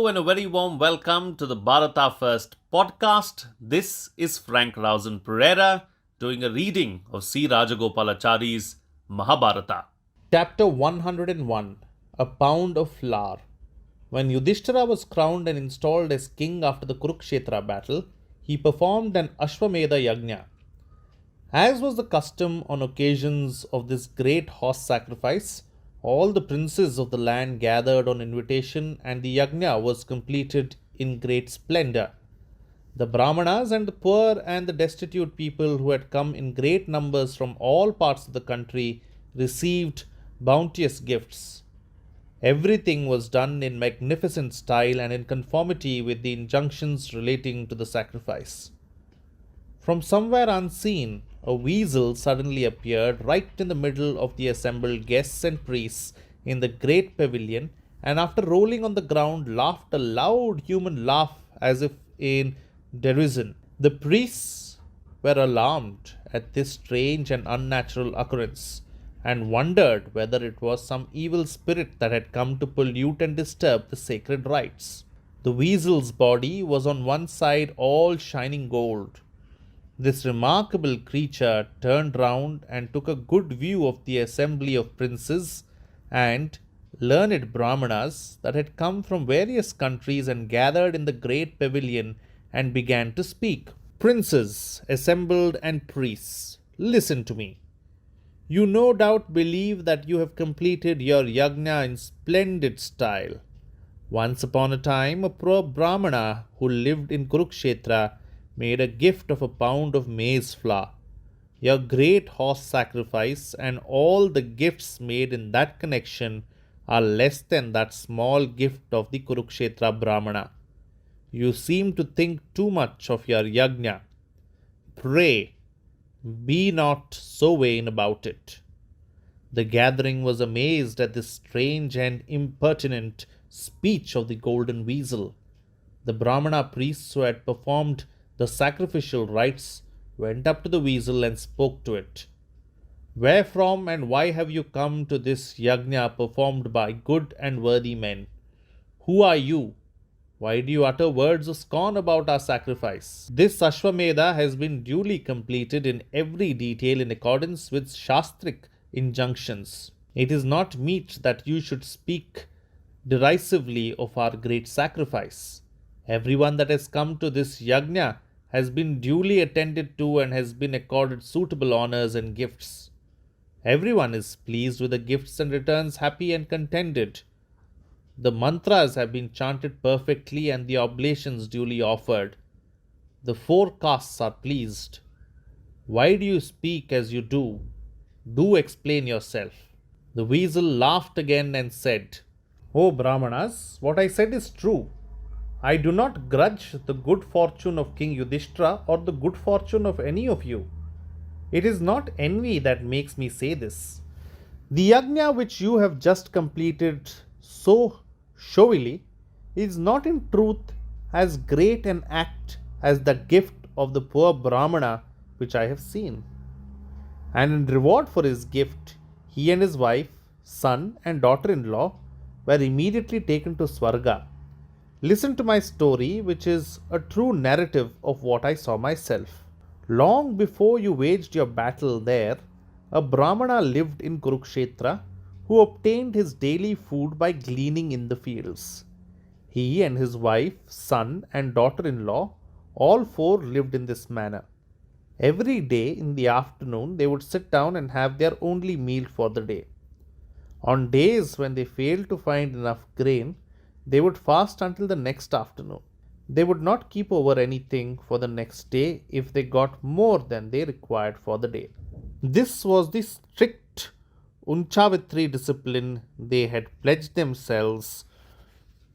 Hello and a very warm welcome to the Bharata First podcast. This is Frank Rausan Pereira doing a reading of C.Raja.Gopalachari's Mahabharata. Chapter 101, A Pound of Flour. When Yudhishthira was crowned and installed as king after the Kurukshetra battle, he performed an Ashwamedha Yajna. As was the custom on occasions of this great horse sacrifice, all the princes of the land gathered on invitation, and the yajna was completed in great splendor. The Brahmanas and the poor and the destitute people who had come in great numbers from all parts of the country received bounteous gifts. Everything was done in magnificent style and in conformity with the injunctions relating to the sacrifice. From somewhere unseen, a weasel suddenly appeared right in the middle of the assembled guests and priests in the great pavilion, and after rolling on the ground, laughed a loud human laugh as if in derision. The priests were alarmed at this strange and unnatural occurrence, and wondered whether it was some evil spirit that had come to pollute and disturb the sacred rites. The weasel's body was on one side all shining gold. This remarkable creature turned round and took a good view of the assembly of princes and learned Brahmanas that had come from various countries and gathered in the great pavilion, and began to speak. Princes assembled and priests, listen to me. You no doubt believe that you have completed your yajna in splendid style. Once upon a time, a poor Brahmana who lived in Kurukshetra made a gift of a pound of maize flour. Your great horse sacrifice and all the gifts made in that connection are less than that small gift of the Kurukshetra Brahmana. You seem to think too much of your yajna. Pray, be not so vain about it. The gathering was amazed at this strange and impertinent speech of the golden weasel. The Brahmana priests who had performed the sacrificial rites went up to the weasel and spoke to it. Where from and why have you come to this yajna performed by good and worthy men? Who are you? Why do you utter words of scorn about our sacrifice? This Ashwamedha has been duly completed in every detail in accordance with Shastric injunctions. It is not meet that you should speak derisively of our great sacrifice. Everyone that has come to this yajna has been duly attended to and has been accorded suitable honors and gifts. Everyone is pleased with the gifts and returns happy and contented. The mantras have been chanted perfectly and the oblations duly offered. The four castes are pleased. Why do you speak as you do? Do explain yourself. The weasel laughed again and said, O Brahmanas, what I said is true. I do not grudge the good fortune of King Yudhishthira or the good fortune of any of you. It is not envy that makes me say this. The yajna which you have just completed so showily is not in truth as great an act as the gift of the poor Brahmana which I have seen. And in reward for his gift, he and his wife, son, and daughter-in-law were immediately taken to Swarga. Listen to my story, which is a true narrative of what I saw myself. Long before you waged your battle there, a Brahmana lived in Kurukshetra who obtained his daily food by gleaning in the fields. He and his wife, son, and daughter-in-law, all four lived in this manner. Every day in the afternoon, they would sit down and have their only meal for the day. On days when they failed to find enough grain, they would fast until the next afternoon. They would not keep over anything for the next day if they got more than they required for the day. This was the strict Unchavitri discipline they had pledged themselves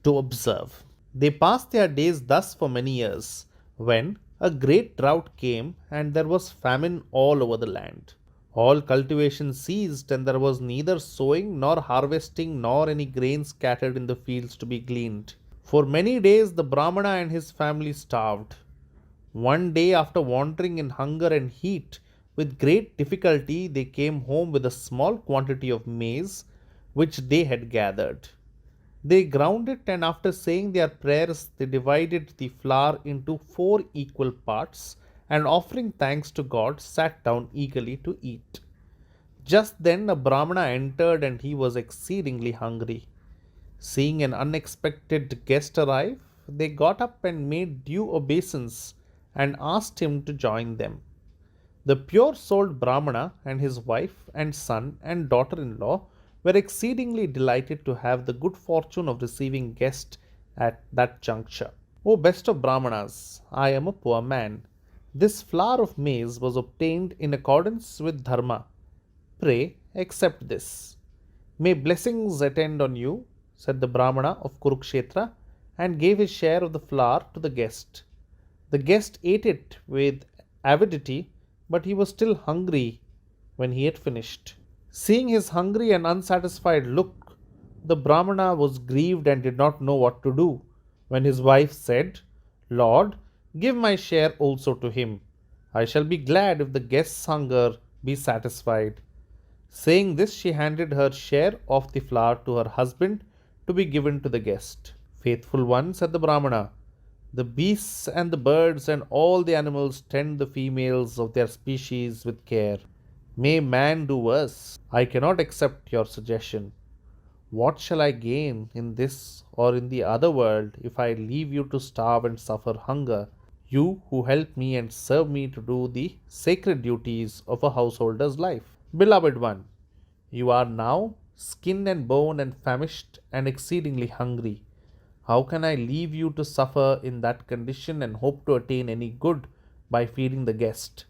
to observe. They passed their days thus for many years, when a great drought came and there was famine all over the land. All cultivation ceased, and there was neither sowing nor harvesting nor any grain scattered in the fields to be gleaned. For many days the Brahmana and his family starved. One day, after wandering in hunger and heat, with great difficulty they came home with a small quantity of maize which they had gathered. They ground it, and after saying their prayers, they divided the flour into 4 equal parts, and offering thanks to God, sat down eagerly to eat. Just then a Brahmana entered, and he was exceedingly hungry. Seeing an unexpected guest arrive, they got up and made due obeisance and asked him to join them. The pure souled Brahmana and his wife and son and daughter in law were exceedingly delighted to have the good fortune of receiving guests at that juncture. O best of Brahmanas, I am a poor man. This flour of maize was obtained in accordance with Dharma. Pray accept this. May blessings attend on you, said the Brahmana of Kurukshetra, and gave his share of the flour to the guest. The guest ate it with avidity, but he was still hungry when he had finished. Seeing his hungry and unsatisfied look, the Brahmana was grieved and did not know what to do. When his wife said, Lord, give my share also to him. I shall be glad if the guest's hunger be satisfied. Saying this, she handed her share of the flour to her husband to be given to the guest. Faithful one, said the Brahmana, the beasts and the birds and all the animals tend the females of their species with care. May man do worse. I cannot accept your suggestion. What shall I gain in this or in the other world if I leave you to starve and suffer hunger, you who help me and serve me to do the sacred duties of a householder's life? Beloved one, you are now skin and bone and famished and exceedingly hungry. How can I leave you to suffer in that condition and hope to attain any good by feeding the guest?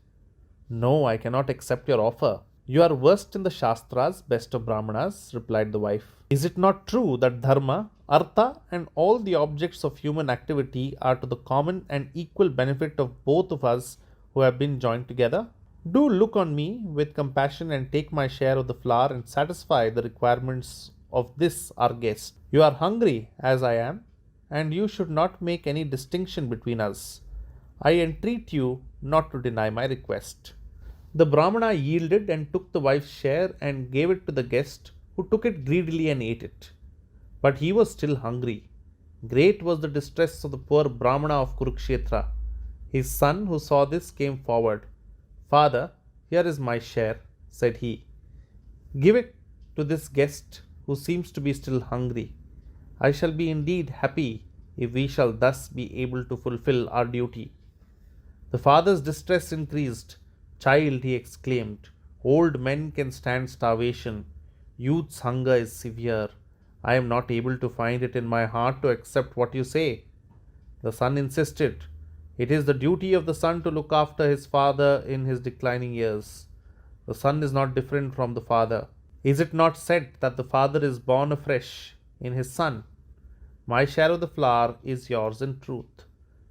No, I cannot accept your offer. You are versed in the Shastras, best of Brahmanas, replied the wife. Is it not true that Dharma, Artha, and all the objects of human activity are to the common and equal benefit of both of us who have been joined together? Do look on me with compassion and take my share of the flour and satisfy the requirements of this our guest. You are hungry as I am, and you should not make any distinction between us. I entreat you not to deny my request. The Brahmana yielded and took the wife's share and gave it to the guest, who took it greedily and ate it. But he was still hungry. Great was the distress of the poor Brahmana of Kurukshetra. His son, who saw this, came forward. Father, here is my share, said he. Give it to this guest who seems to be still hungry. I shall be indeed happy if we shall thus be able to fulfill our duty. The father's distress increased. Child, he exclaimed, old men can stand starvation. Youth's hunger is severe. I am not able to find it in my heart to accept what you say. The son insisted. It is the duty of the son to look after his father in his declining years. The son is not different from the father. Is it not said that the father is born afresh in his son? My share of the flour is yours in truth.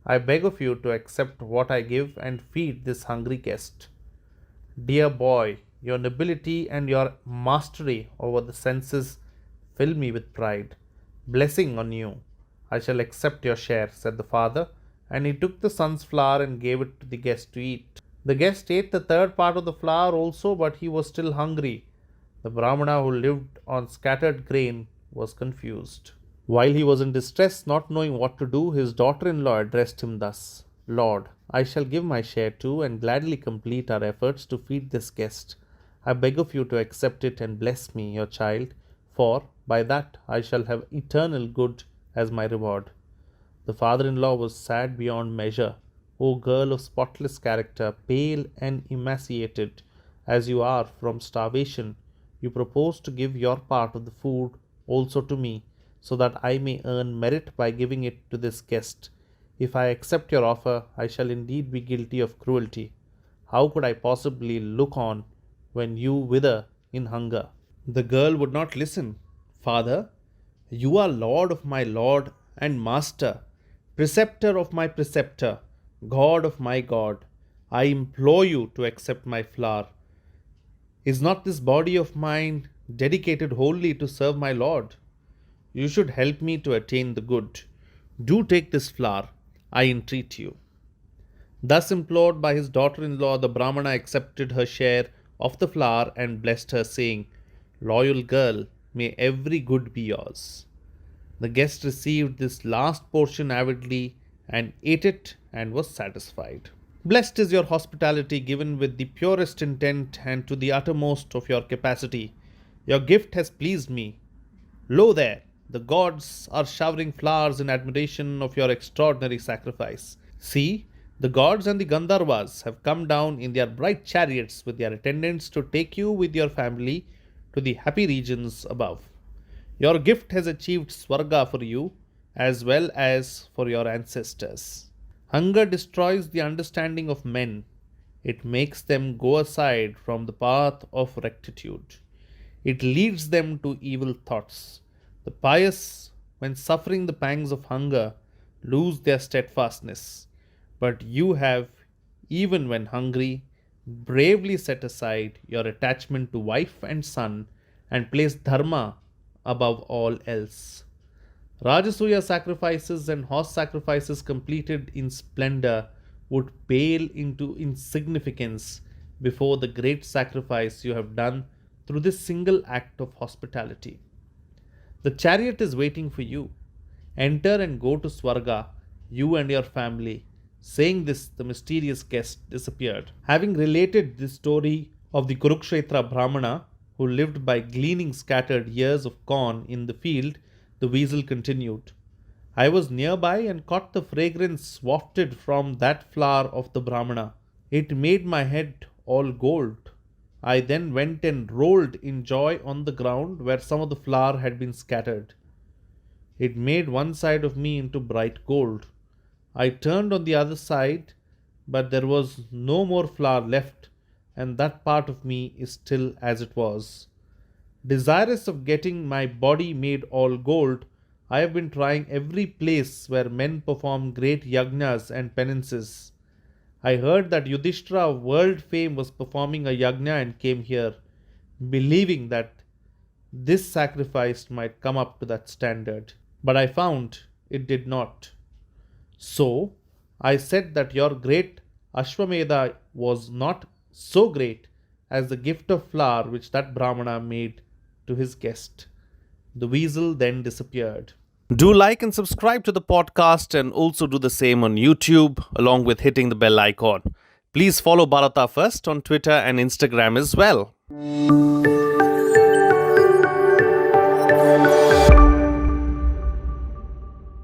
I beg of you to accept what I give and feed this hungry guest. Dear boy, your nobility and your mastery over the senses fill me with pride. Blessing on you. I shall accept your share, said the father, and he took the son's flour and gave it to the guest to eat. The guest ate the third part of the flour also, but he was still hungry. The Brahmana, who lived on scattered grain, was confused. While he was in distress, not knowing what to do, his daughter-in-law addressed him thus, Lord, I shall give my share too and gladly complete our efforts to feed this guest. I beg of you to accept it and bless me, your child, for by that I shall have eternal good as my reward. The father-in-law was sad beyond measure. O girl of spotless character, pale and emaciated as you are from starvation, you propose to give your part of the food also to me, so that I may earn merit by giving it to this guest. If I accept your offer, I shall indeed be guilty of cruelty. How could I possibly look on when you wither in hunger? The girl would not listen. Father, you are lord of my lord and master, preceptor of my preceptor, God of my God. I implore you to accept my flour. Is not this body of mine dedicated wholly to serve my Lord? You should help me to attain the good. Do take this flour, I entreat you. Thus implored by his daughter-in-law, the Brahmana accepted her share of the flour and blessed her, saying, Loyal girl, may every good be yours. The guest received this last portion avidly and ate it and was satisfied. Blessed is your hospitality given with the purest intent and to the uttermost of your capacity. Your gift has pleased me. Lo there, the gods are showering flowers in admiration of your extraordinary sacrifice. See, the gods and the Gandharvas have come down in their bright chariots with their attendants to take you with your family to the happy regions above. Your gift has achieved Swarga for you as well as for your ancestors. Hunger destroys the understanding of men. It makes them go aside from the path of rectitude. It leads them to evil thoughts. The pious, when suffering the pangs of hunger, lose their steadfastness. But you have, even when hungry, bravely set aside your attachment to wife and son and placed Dharma above all else. Rajasuya sacrifices and horse sacrifices completed in splendor would pale into insignificance before the great sacrifice you have done through this single act of hospitality. The chariot is waiting for you. Enter and go to Swarga, you and your family. Saying this, the mysterious guest disappeared. Having related this story of the Kurukshetra Brahmana who lived by gleaning scattered ears of corn in the field, the weasel continued. I was nearby and caught the fragrance wafted from that flower of the Brahmana. It made my head all gold. I then went and rolled in joy on the ground where some of the flour had been scattered. It made one side of me into bright gold. I turned on the other side, but there was no more flour left, and that part of me is still as it was. Desirous of getting my body made all gold, I have been trying every place where men perform great yajnas and penances. I heard that Yudhishthira of world fame was performing a yajna and came here, believing that this sacrifice might come up to that standard. But I found it did not. So I said that your great Ashwamedha was not so great as the gift of flour which that Brahmana made to his guest. The weasel then disappeared. Do like and subscribe to the podcast and also do the same on YouTube along with hitting the bell icon. Please follow Bharata First on Twitter and Instagram as well.